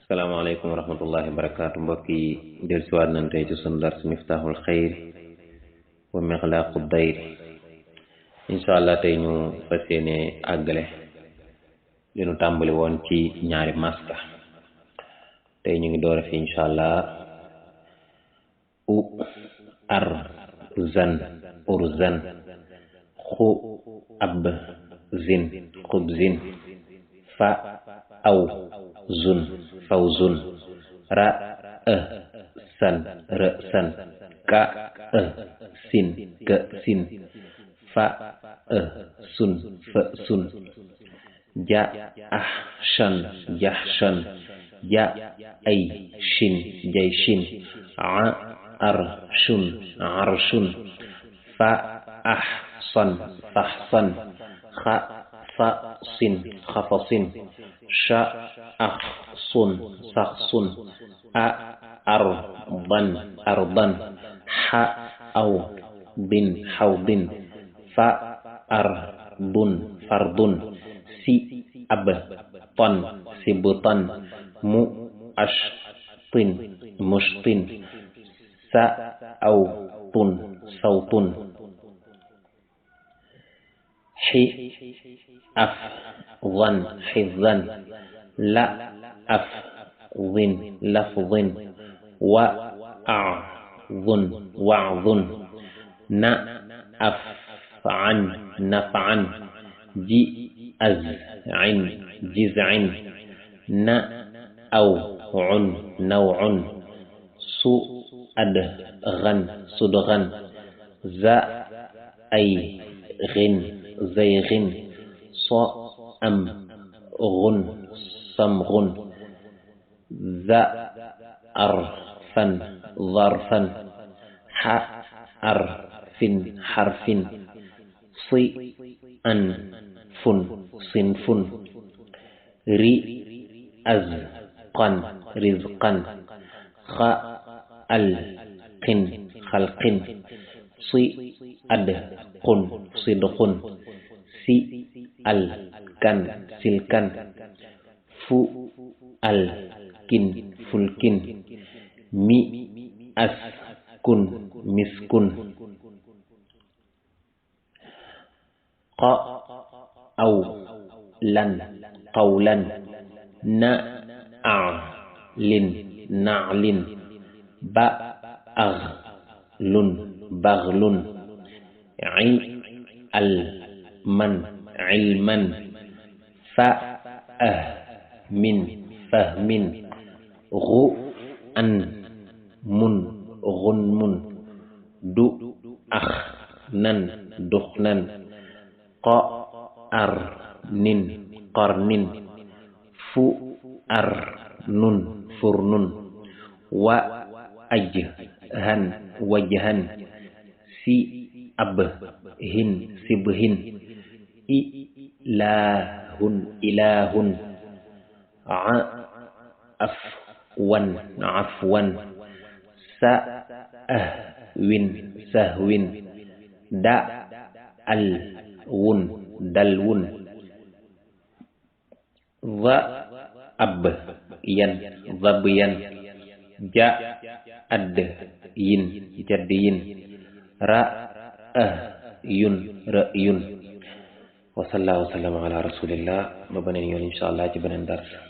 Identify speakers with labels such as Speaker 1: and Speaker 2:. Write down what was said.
Speaker 1: asalaamaaleykum wa rahmatullahi wa barakaatu. mbokk yi dellusiwaat nañ tey ci sunu dars miftaaxul xayr wa mixlaaqu dayr. incha allah tey ñu fas yéene àggale li ñu tàmbali woon ci ñaari maska. tey ñu ngi door a fi incha allah u ar zan urzan xu ab zin xubzin fa aw zun fawzun ra san rësan ka sin ka sin fa sun fa sun ja ahshan jahshan ja ay shin jay shin arshun arshun fa ahsan fahsan xa fa sin xafasin sha axsun saxsun ardan ardan xa awdin xawdin fa ardun fardun si abtan sibtan mu ashtin mushtin sa awtun sawtun xi afdan xizan la afdin lafdin wa a'dun wa'dun na af'an naf'an ji az'in jiz'in na aw'un naw'un su adghan sudghan za ay ghin zayghin so am ghun samghun za arfan zarfan ha arfin harfin si an fun sinfun ri azqan rizqan kha alqin khalqin si adqun sidqun si alkan silkan fu alkin fulkin mi askun miskun qa aw lan qawlan na a'lin na'lin ba aghlun baghlun i al man ilman fa min fahmin ghu an mun ghunmun du akh nan dukhnan qa ar nin qarnin fu ar nun furnun wa ajhan wajhan si abhin sibhin ilahun ilahun afwan afwan sahwin sahwin da alwun dalwun za abyan zabyan ja adyin jadyin ra yun ra'yun wa sallallahu wa sallama ala rasulillah ba beneen yoon insha allah ci beneen dars.